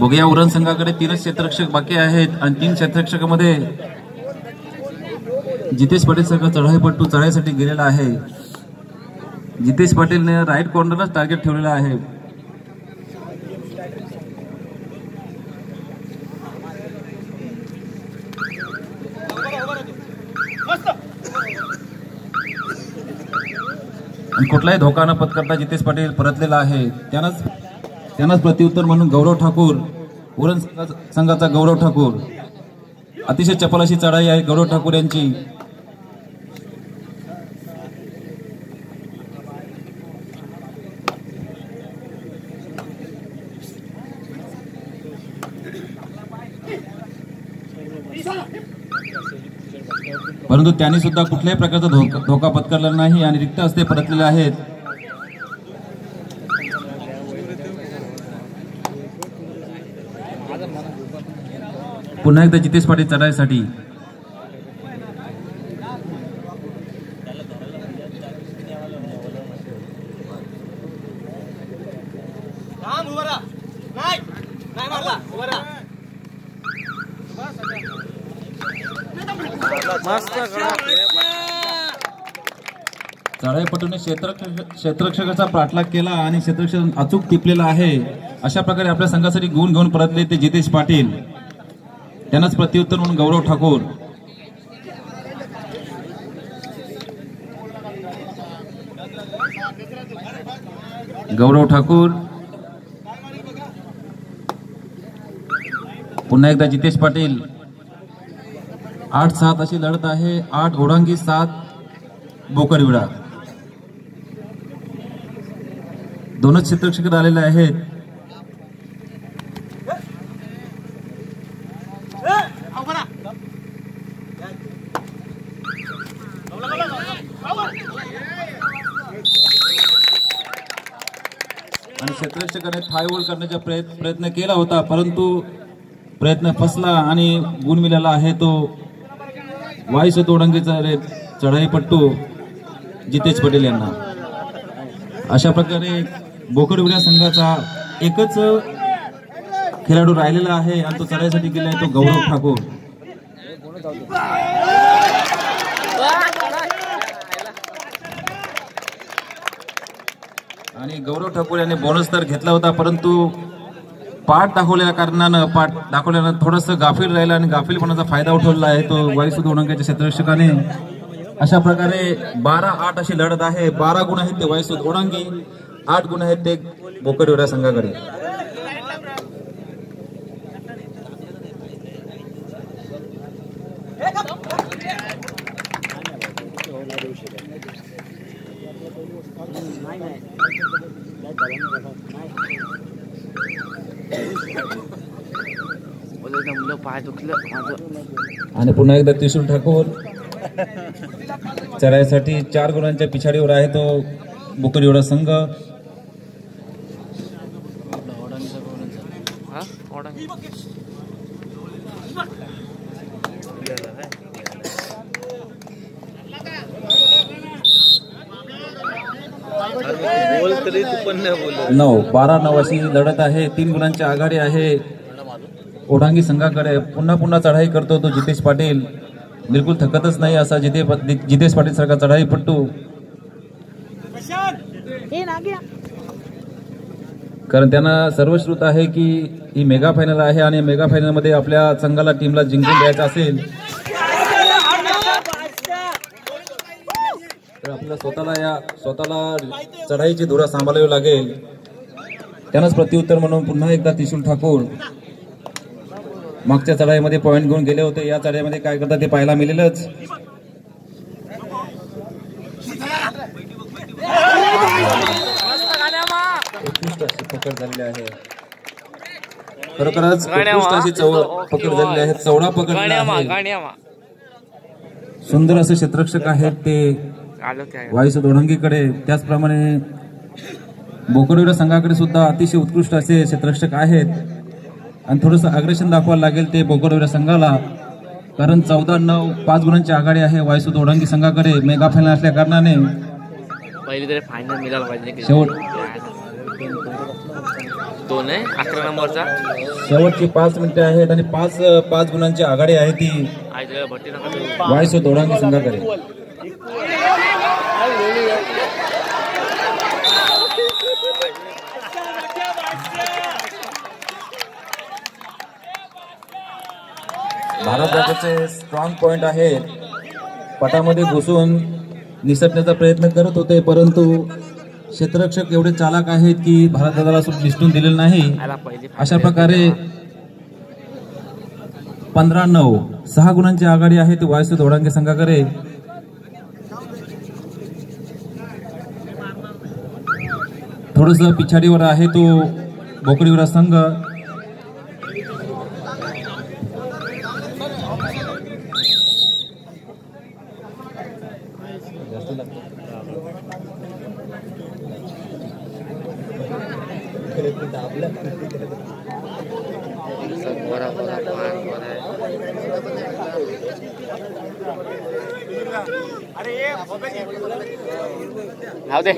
बघूया उरण संघाकडे 3 क्षेत्ररक्षक बाकी आहेत आणि 3 क्षेत्ररक्षकामध्ये जितेश पाटील संघ चढाईपट्टू चढाईसाठी गेलेला आहे। जितेश पाटीलने राईट कॉर्नरलाच टार्गेट ठेवलेला आहे। कुठलाही धोका न पत्करता जितेश पाटील परतलेला आहे। त्यानंच प्रत्युत्तर म्हणून गौरव ठाकूर, उरण संघाचा गौरव ठाकूर, अतिशय चपल अशी चढाई आहे गौरव ठाकूर यांची। परंतु त्यांनी सुद्धा कुठल्याही प्रकारचा धोका पत्करला नाही आणि रिक्त हस्ते परतलेले आहेत। पुन्हा एकदा जितेश पाटील चढाईसाठी। चढाईपटूने क्षेत्ररक्षकाचा पाठलाग केला आणि क्षेत्ररक्षक अचूक टिपलेला आहे। अशा प्रकारे आपल्या संघासाठी गुण घेऊन परतले ते जितेश पाटील। त्यांनाच प्रत्युत्तर म्हणून गौरव ठाकूर। गौरव ठाकूर पुन्हा एकदा जितेश पाटील। 8-7 अशी लढत आहे। 8 ओढांगी 7 बोकडविडा। दोनच क्षेत्ररक्षक आलेले आहेत। आणि क्षेत्ररक्षकाने थाय होल्ड करण्याचा प्रयत्न केला होता, परंतु प्रयत्न फसला आणि गुण मिळाला आहे तो वाईस तोडंगीचा चढाईपट्टू जितेश पाटील यांना। अशा प्रकारे बोकडविडा संघाचा एकच खेळाडू राहिलेला आहे आणि तो चढाईसाठी गेलाय तो गौरव ठाकूर। आणि गौरव ठाकूर यांनी बोनस तर घेतला होता, परंतु पाठ दाखवल्यानं थोडंसं गाफील राहिला आणि गाफीलपणाचा फायदा उठवला आहे तो वाईस तोडंगीच्या क्षेत्ररक्षकाने। अशा प्रकारे 12-8 अशी लढत आहे। 12 गुण आहेत ते वाईस तोडंगी, 8 गुण आहेत ते बोकडविडा संघाकडे। आणि पुन्हा एकदा त्रिशूल ठाकूर चढाईसाठी 4 गुणांच्या पिछाडीवर आहे तो बोकडविडा संघ। नऊ 12-9 अशी लढत आहे। 3 गुणांची आघाडी आहे ओढांगी संघाकडे। पुन्हा चढाई करतो तो जितेश पाटील, बिलकुल थकतच नाही असा जितेश पाटील सारखा चढाईपट्टू। कारण त्यांना सर्व श्रुत आहे की ही मेगा फायनल आहे आणि मेगा फायनल मध्ये आपल्या संघाला टीमला जिंकून द्यायचं असेल तर आपल्याला स्वतःला चढाईची धुरा सांभाळावी लागेल। त्यानंच प्रत्युत्तर म्हणून पुन्हा एकदा त्रिशूल ठाकूर मागच्या चढाईमध्ये पॉइंट घेऊन गेले होते, या चढाईमध्ये काय करतात ते पाहायला मिळेलच। पकड झालेली आहे, खरोखरच पकड झालेली आहे, चौडा पकड। सुंदर असे क्षेत्ररक्षक आहेत ते वाईस तोडंगीकडे। त्याचप्रमाणे बोकडविडा संघाकडे सुद्धा अतिशय उत्कृष्ट असे क्षेत्ररक्षक आहेत आणि थोडंसं अग्रेशन दाखवायला लागेल ते बोकडविडा संघाला, कारण 14-9 5 गुणांची आघाडी आहे वाईस तोडंगी संघाकडे मेगा फायनल असल्या कारणाने। 2 आहे 11 नंबरचा. शेवटची 5 मिनिटे आहेत आणि 5 गुणांची आघाडी आहे ती वायसो दोडांगी संघाकडे. भारत देशाचे स्ट्रॉंग पॉइंट आहेत. पटामध्ये घुसून निसटण्याचा प्रयत्न करत होते, परंतु क्षेत्ररक्षक एवढे चालाक आहेत की भारत दादाला निसटून दिलेलं नाही. अशा प्रकारे 15-9 6 गुणांची आघाडी आहे ती वायसो दोडांगे संघाकडे. थोडस पिछाडीवर आहे तो बोकडिवरा संघ. दे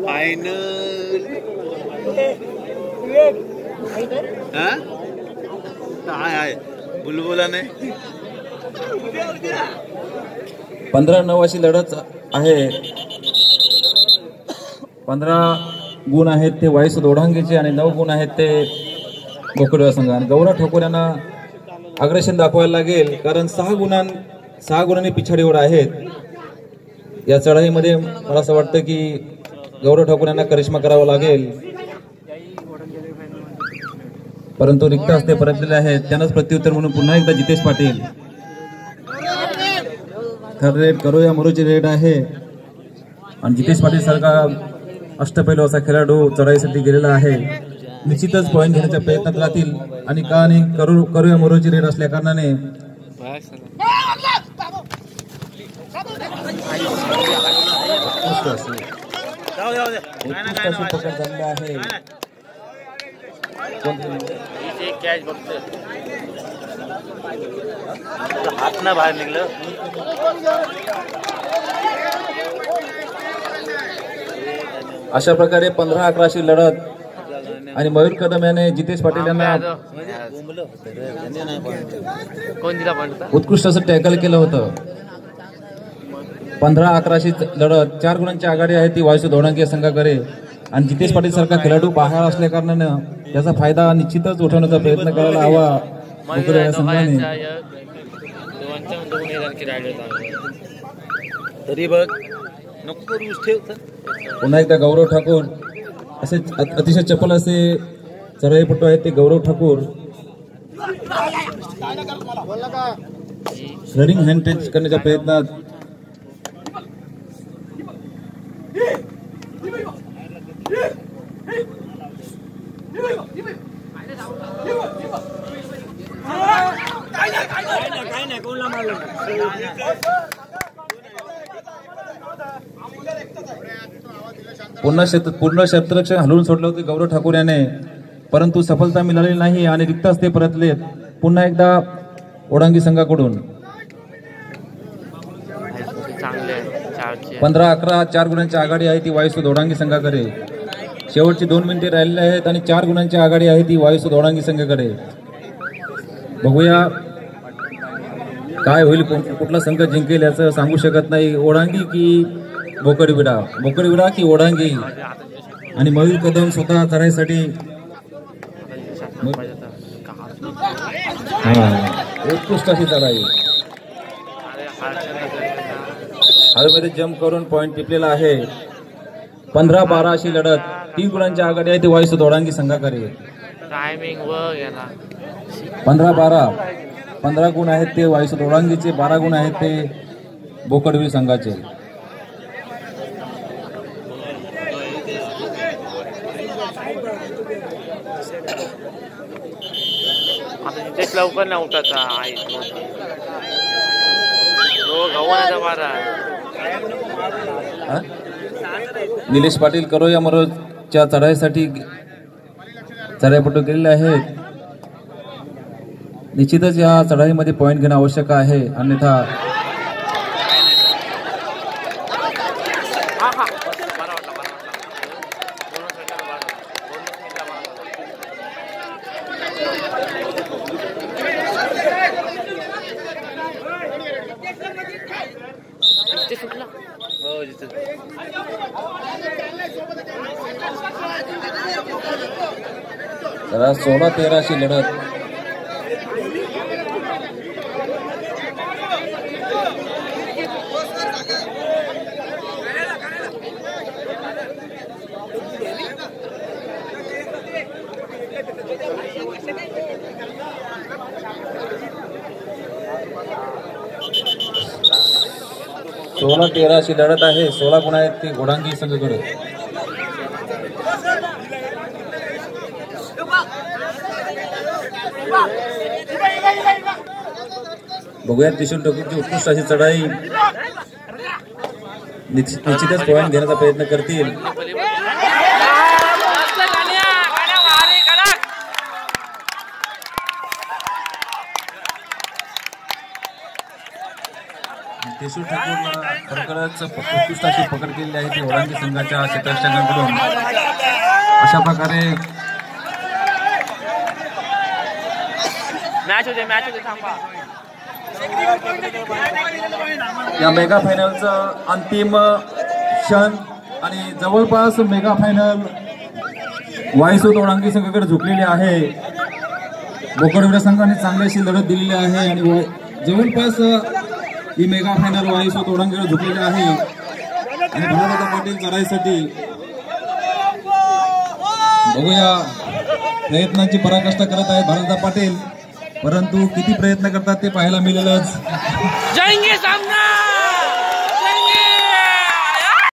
फायनल आहे बुलबुला नाही. 15-9 अशी लढत आहे. 15 गुण आहेत ते वायसो दोडांगेचे आणि 9 गुण आहेत ते बोकडिवरा संघ. आणि गौरव ठाकूर यांना अग्रेशन दाखवायला लागेल, कारण 6 गुणांनी पिछाडीवर आहेत. या चढाईमध्ये मला असं वाटतं की गौरव ठाकूर यांना करिश्मा करावा लागेल, परंतु रिक्त हस्ते परतलेले आहेत. त्यांनाच प्रत्युत्तर म्हणून पुन्हा एकदा जितेश पाटील. थर्ड रेड करूया मरोची रेड आहे आणि जितेश पाटील सारखा अष्टपैलू असा खेळाडू चढाईसाठी गेलेला आहे. निश्चितच पॉईंट घेण्याच्या प्रयत्नात राहतील आणि का आणि करूया मरोची रेड असल्या कारणाने पकड झालेला आहे. हात ना बाहेर निघलं. अशा प्रकारे 15-11 लढत आणि मयूर कदम याने जितेश पाटील यांना उत्कृष्ट असं टॅकल केलं होतं. 15-11 लढत 4 गुणांची आघाडी आहे ती वायसो दोडांगे संघाकडे. आणि जितेश पाटील सारखा खेळाडू बाहेर असल्या कारणानं त्याचा फायदा निश्चितच उठवण्याचा प्रयत्न करायला हवा बोकडिवरा संघाने. तरी बघ नको ठेव. पुन्हा एकदा गौरव ठाकूर असे अतिशय चपल असे चढाईपटू आहेत ते गौरव ठाकूर. रनिंग हँड टच करण्याच्या प्रयत्नात पूर्ण क्षेत्ररक्षण हलवून सोडलं होते गौरव ठाकूर याने, परंतु सफलता मिळालेली नाही आणि रिक्त हस्ते परतलेत पुन्हा एकदा ओढांगी संघाकडून. 15-11 4 गुणांची आघाडी आहे ती वायसो दोडांगी संघाकडे. शेवटची 2 मिनिटे राहिलेली आहेत आणि 4 गुणांची आघाडी आहे ती वायसो दोडांगी संघाकडे. बघूया काय होईल, कुठला संघ जिंकेल याचं सांगू शकत नाही. ओढांगी की बोकडिवरा की ओढांगी. आणि मयूर कदम स्वतः चढाईसाठी उत्कृष्ट अशी चढाई हवेमध्ये जम्प करून पॉइंट टिपलेला आहे. 15-12 अशी लढत 3 गुणांची आघाडी आहे ती वायसो दोडांगी संघाकडे. 15-12 15 गुण आहेत ते वायसो दोडांगीचे, 12 गुण आहेत ते बोकडिवरा संघाचे. लवकर ना उठायचा निलेश पाटील करोया मरोच्या चढाईसाठी चढाईपटू गेलेले आहेत. निश्चितच या चढाईमध्ये पॉइंट घेणं आवश्यक आहे, अन्यथा जरा 16-13 अशी लढत. सोळा 13 अशी लढत आहे. 16 गुण आहेत ते घोडांगी संघाकडे. बघूया त्रिशूल ठाकूरची उत्कृष्ट अशी चढाई. निश्चितच पॉईंट घेण्याचा प्रयत्न करतील. त्रिशूल ठाकूरला खरोखरच उत्कृष्ट अशी पकड केलेली आहे ती घोडांगी संघाच्या क्षेत्ररक्षकांकडून. अशा प्रकारे या मेगा फायनलचं अंतिम क्षण आणि जवळपास मेगा फायनल वायसो घोडांगी संघाकडे झुकलेली आहे. बोकडविरा संघाने चांगली अशी लढत दिलेली आहे आणि जवळपास ही मेगा फायनल वायसो घोडांगीकडे झुकलेली आहे. आणि भारतदादा पाटील चढाईसाठी बघूया प्रयत्नांची पराकाष्ठा करत आहेत भारतदादा पाटील, परंतु किती प्रयत्न करतात ते पाहायला मिळेलच. जाएंगे सामना.